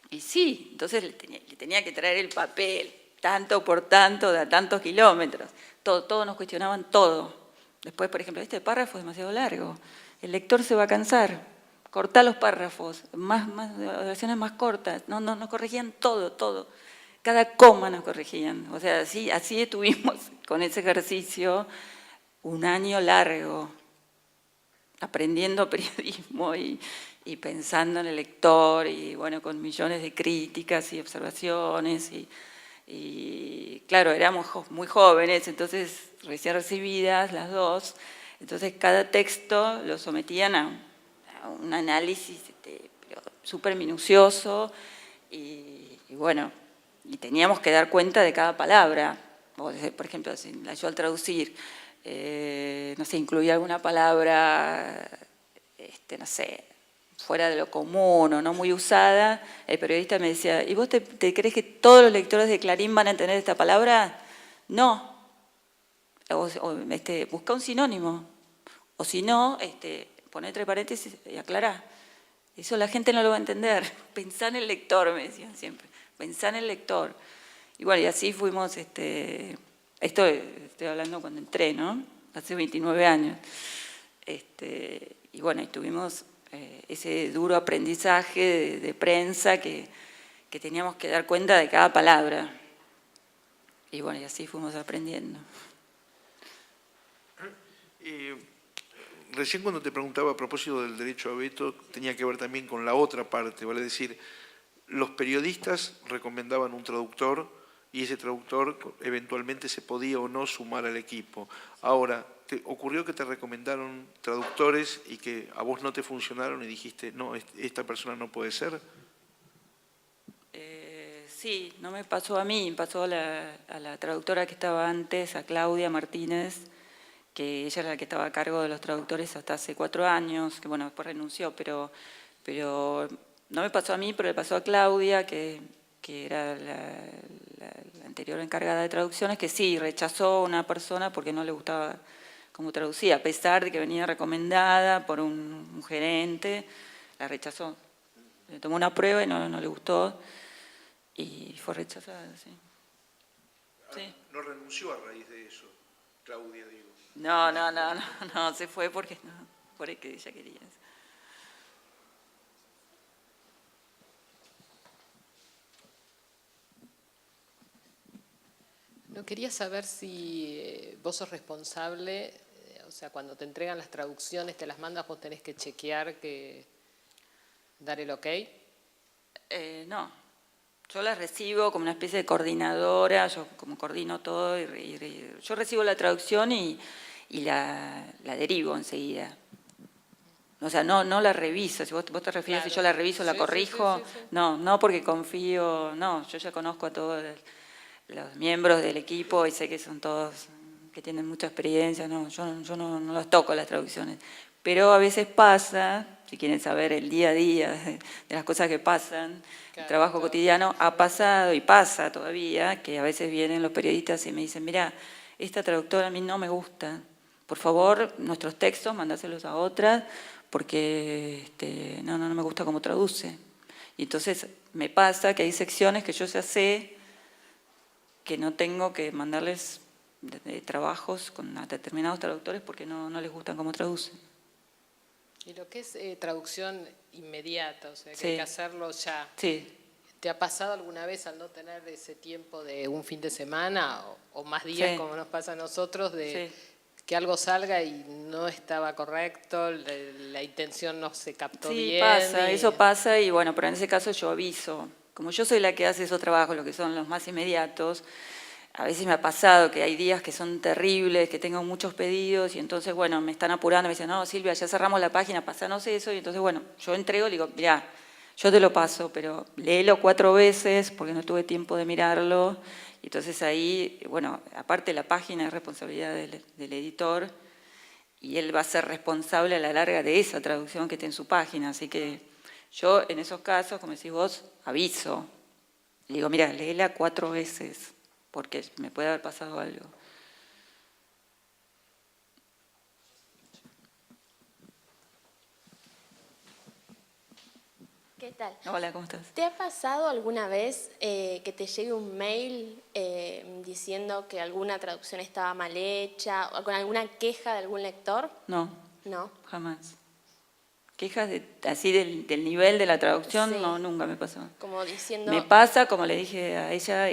Y sí, entonces le tenía que traer el papel, tanto por tanto, de a tantos kilómetros. Todo nos cuestionaban todo. Después, por ejemplo, este párrafo es demasiado largo. El lector se va a cansar. Cortá los párrafos, oraciones más cortas. No, nos corregían todo. Cada coma nos corregían. O sea, así estuvimos con ese ejercicio un año largo, aprendiendo periodismo y pensando en el lector, y bueno, con millones de críticas y observaciones. Y claro, éramos muy jóvenes, entonces recién recibidas las 2, Entonces cada texto lo sometían a un análisis súper minucioso y bueno, y teníamos que dar cuenta de cada palabra. Por ejemplo, si yo al traducir, no sé, incluía alguna palabra, no sé, fuera de lo común o no muy usada, el periodista me decía, ¿y vos te crees que todos los lectores de Clarín van a entender esta palabra? No. Busca un sinónimo. O si no, poné entre paréntesis y aclará. Eso la gente no lo va a entender. Pensá en el lector, me decían siempre. Pensá en el lector. Y bueno, y así fuimos, esto estoy hablando cuando entré, ¿no? Hace 29 años. Y bueno, y tuvimos ese duro aprendizaje de prensa que teníamos que dar cuenta de cada palabra. Y bueno, y así fuimos aprendiendo. Recién cuando te preguntaba a propósito del derecho a veto, tenía que ver también con la otra parte, vale decir, los periodistas recomendaban un traductor y ese traductor eventualmente se podía o no sumar al equipo. Ahora, ¿te ocurrió que te recomendaron traductores y que a vos no te funcionaron y dijiste, no, esta persona no puede ser? Sí, no me pasó a mí, pasó a la traductora que estaba antes, a Claudia Martínez, que ella era la que estaba a cargo de los traductores hasta hace 4 años, que bueno, después renunció, pero no me pasó a mí, pero le pasó a Claudia, que era la anterior encargada de traducciones, que sí, rechazó a una persona porque no le gustaba cómo traducía, a pesar de que venía recomendada por un gerente, la rechazó. Le tomó una prueba y no le gustó y fue rechazada, sí. Sí. ¿No renunció a raíz de eso, Claudia, digo? No, se fue porque no, por el que ella quería. No, quería saber si vos sos responsable, o sea, cuando te entregan las traducciones, te las mandas, vos tenés que chequear, dar el ok. No, yo las recibo como una especie de coordinadora, yo como coordino todo, yo recibo la traducción y la derivo enseguida. O sea, no la reviso, si vos te refieres, Claro. Si yo la reviso, la Sí, corrijo, sí. no porque confío, no, yo ya conozco a todos los miembros del equipo y sé que son todos que tienen mucha experiencia, no, yo no los toco las traducciones. Pero a veces pasa, si quieren saber el día a día de las cosas que pasan, el trabajo cotidiano, ha pasado y pasa todavía, que a veces vienen los periodistas y me dicen, mira, esta traductora a mí no me gusta, por favor, nuestros textos, mandáselos a otra, porque no me gusta cómo traduce. Y entonces me pasa que hay secciones que yo ya sé que no tengo que mandarles de trabajos con determinados traductores porque no les gustan cómo traducen. Y lo que es traducción inmediata, o sea, que Sí. hay que hacerlo ya. Sí. ¿Te ha pasado alguna vez al no tener ese tiempo de un fin de semana o más días, Sí. como nos pasa a nosotros, de Sí. que algo salga y no estaba correcto, la intención no se captó Sí, bien? pasa, y- eso pasa y bueno, pero en ese caso yo aviso. Como yo soy la que hace esos trabajos, los que son los más inmediatos, a veces me ha pasado que hay días que son terribles, que tengo muchos pedidos y entonces, bueno, me están apurando, me dicen, no, Silvia, ya cerramos la página, pasanos eso. Y entonces, bueno, yo entrego y digo, mirá, yo te lo paso, pero léelo 4 veces porque no tuve tiempo de mirarlo. Y entonces ahí, bueno, aparte la página es responsabilidad del editor y él va a ser responsable a la larga de esa traducción que esté en su página. Así que yo en esos casos, como decís vos, aviso. Le digo, mira, léela 4 veces porque me puede haber pasado algo. ¿Qué tal? Hola, ¿cómo estás? ¿Te ha pasado alguna vez que te llegue un mail diciendo que alguna traducción estaba mal hecha o con alguna queja de algún lector? No, No. jamás. ¿Quejas así del nivel de la traducción? Sí. No, nunca me pasó. Como diciendo... Me pasa, como le dije a ella,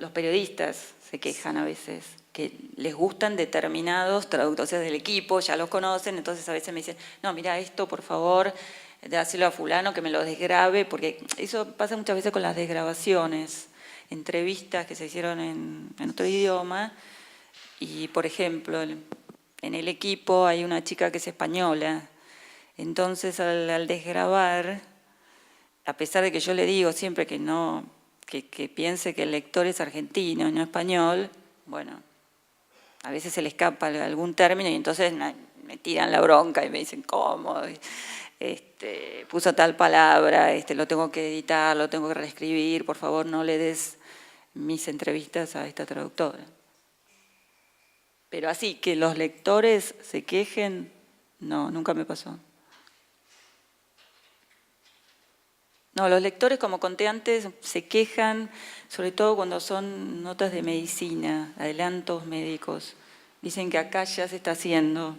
los periodistas se quejan a veces, que les gustan determinados traductores del equipo, ya los conocen, entonces a veces me dicen, no, mira esto, por favor, dáselo a fulano que me lo desgrabe, porque eso pasa muchas veces con las desgrabaciones, entrevistas que se hicieron en otro idioma, y por ejemplo, en el equipo hay una chica que es española. Entonces, al desgravar, a pesar de que yo le digo siempre que no, que piense que el lector es argentino y no español, bueno, a veces se le escapa algún término y entonces me tiran la bronca y me dicen, ¿cómo? Puso tal palabra, lo tengo que editar, lo tengo que reescribir, por favor no le des mis entrevistas a esta traductora. Pero así, que los lectores se quejen, no, nunca me pasó. No, los lectores, como conté antes, se quejan, sobre todo cuando son notas de medicina, adelantos médicos. Dicen que acá ya se está haciendo.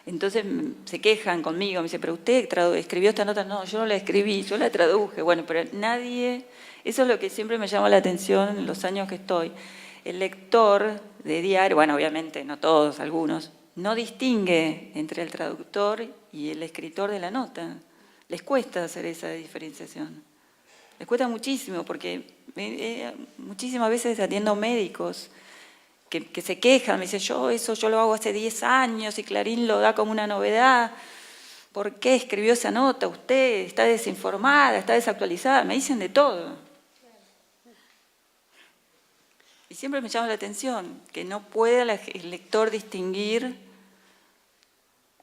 Entonces se quejan conmigo, me dicen, pero usted escribió esta nota. No, yo no la escribí, yo la traduje. Bueno, pero nadie, eso es lo que siempre me llama la atención en los años que estoy. El lector de diario, bueno, obviamente no todos, algunos, no distingue entre el traductor y el escritor de la nota. Les cuesta hacer esa diferenciación. Les cuesta muchísimo porque muchísimas veces atiendo médicos que se quejan, me dicen, yo lo hago hace 10 años y Clarín lo da como una novedad. ¿Por qué escribió esa nota usted? ¿Está desinformada? ¿Está desactualizada? Me dicen de todo. Y siempre me llama la atención que no pueda el lector distinguir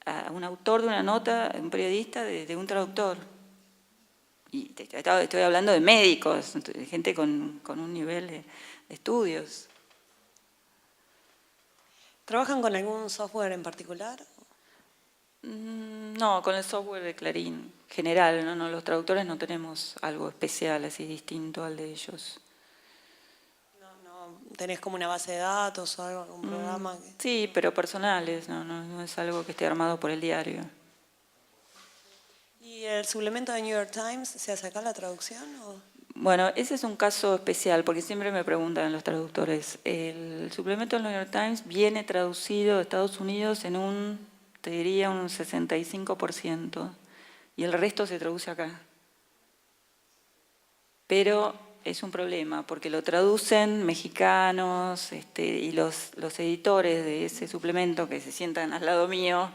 a un autor de una nota, un periodista, de un traductor. Y estoy hablando de médicos, de gente con un nivel de estudios. ¿Trabajan con algún software en particular? No, con el software de Clarín, general, no, los traductores no tenemos algo especial, así distinto al de ellos. No, ¿tenés como una base de datos o algo, algún programa? Sí, pero personales, no es algo que esté armado por el diario. ¿Y el suplemento de New York Times se hace acá la traducción? ¿O? Bueno, ese es un caso especial, porque siempre me preguntan los traductores. El suplemento del New York Times viene traducido de Estados Unidos en te diría un 65%, y el resto se traduce acá. Pero es un problema, porque lo traducen mexicanos, y los editores de ese suplemento que se sientan al lado mío,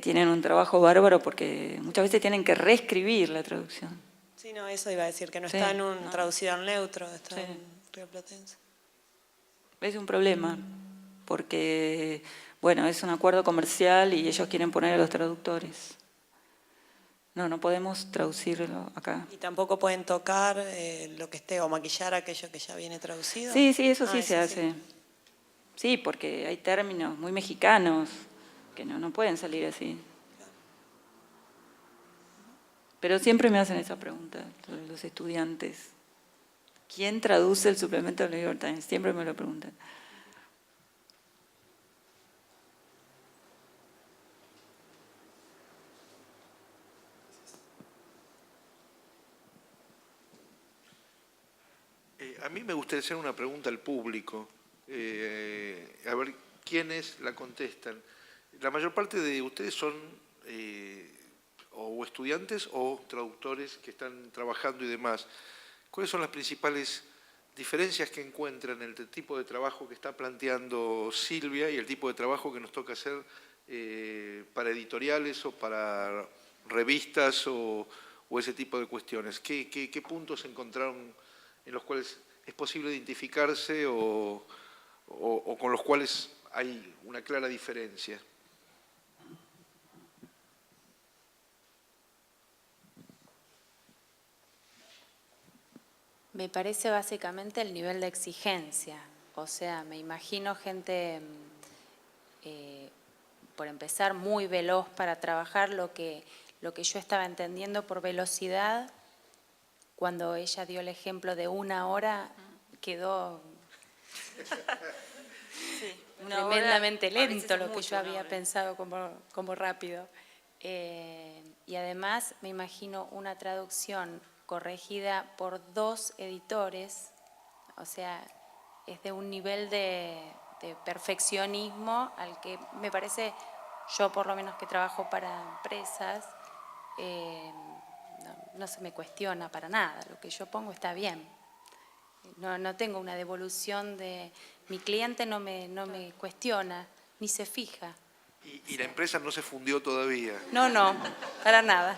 tienen un trabajo bárbaro porque muchas veces tienen que reescribir la traducción. Sí, no, eso iba a decir, que no Sí, está en no. traducido al neutro, está Sí. en rioplatense. Es un problema, porque, bueno, es un acuerdo comercial y ellos quieren poner a los traductores. No podemos traducirlo acá. ¿Y tampoco pueden tocar lo que esté o maquillar aquello que ya viene traducido? Sí, eso sí Ah, se hace. Sí, porque hay términos muy mexicanos que no pueden salir así. Pero siempre me hacen esa pregunta los estudiantes. ¿Quién traduce el suplemento del New York Times? Siempre me lo preguntan. A mí me gustaría hacer una pregunta al público, a ver quiénes la contestan. La mayor parte de ustedes son o estudiantes o traductores que están trabajando y demás. ¿Cuáles son las principales diferencias que encuentran en el tipo de trabajo que está planteando Silvia y el tipo de trabajo que nos toca hacer para editoriales o para revistas o ese tipo de cuestiones? ¿Qué puntos encontraron en los cuales es posible identificarse o con los cuales hay una clara diferencia? Me parece básicamente el nivel de exigencia. O sea, me imagino gente, por empezar, muy veloz para trabajar. Lo que yo estaba entendiendo por velocidad, cuando ella dio el ejemplo de 1 hora, quedó tremendamente lento lo que yo había pensado como rápido. Y además me imagino una traducción corregida por 2 editores, o sea, es de un nivel de perfeccionismo al que me parece, yo por lo menos que trabajo para empresas, no se me cuestiona para nada, lo que yo pongo está bien. No tengo una devolución de... Mi cliente no me cuestiona ni se fija. Y la empresa no se fundió todavía. No, no, para nada.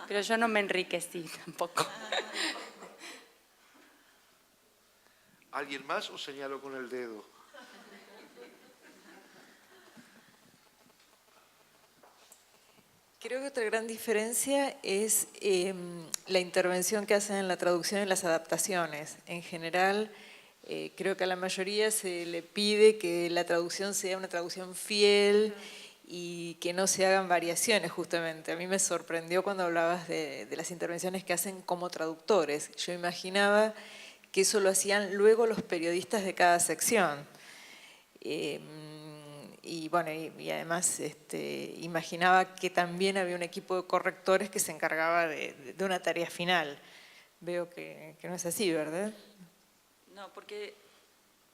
Pero yo no me enriquecí tampoco. ¿Alguien más o señalo con el dedo? Creo que otra gran diferencia es la intervención que hacen en la traducción y en las adaptaciones. En general, creo que a la mayoría se le pide que la traducción sea una traducción fiel y que no se hagan variaciones, justamente. A mí me sorprendió cuando hablabas de las intervenciones que hacen como traductores. Yo imaginaba que eso lo hacían luego los periodistas de cada sección. Y bueno, y además imaginaba que también había un equipo de correctores que se encargaba de una tarea final. Veo que no es así, ¿verdad? No, porque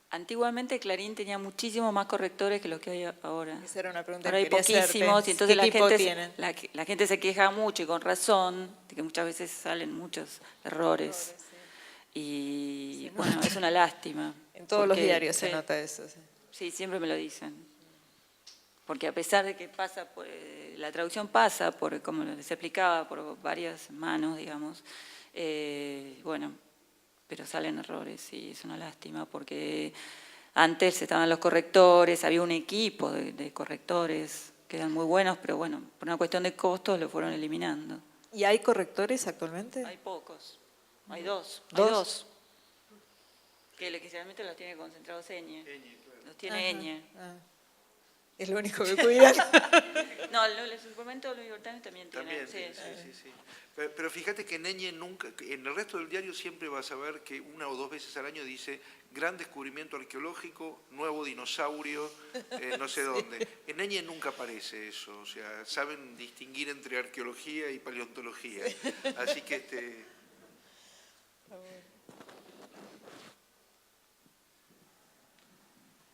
antiguamente Clarín tenía muchísimos más correctores que los que hay ahora. Esa era una pregunta Ahora que hay quería poquísimos hacerte. y entonces ¿Qué tipo tienen? la gente se queja mucho y con razón de que muchas veces salen muchos errores. Y bueno, es una lástima. En todos los porque, diarios se sí, nota eso. Sí. Sí, siempre me lo dicen. Porque a pesar de que la traducción pasa por, como les explicaba, por varias manos, digamos, bueno, pero salen errores y es una lástima porque antes estaban los correctores, había un equipo de correctores que eran muy buenos, pero bueno, por una cuestión de costos lo fueron eliminando. ¿Y hay correctores actualmente? Hay pocos, hay dos. ¿Dos? Que generalmente los tiene concentrados Eñe. Los tiene Eñe. Es lo único que cuidan. No, el suplemento de los libertarios también tiene. También, sí. Pero fíjate que Neñe nunca, en el resto del diario siempre vas a ver que una o dos veces al año dice gran descubrimiento arqueológico, nuevo dinosaurio, no sé dónde. En Neñe nunca aparece eso, o sea, saben distinguir entre arqueología y paleontología. Así que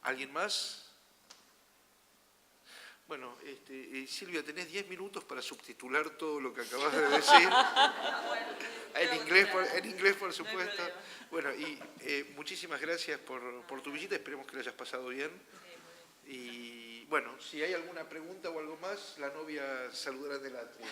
¿Alguien más? Bueno, Silvia, tenés 10 minutos para subtitular todo lo que acabas de decir. En inglés, por supuesto. Bueno, y muchísimas gracias por tu visita, esperemos que la hayas pasado bien. Y bueno, si hay alguna pregunta o algo más, la novia saludará en el atrio.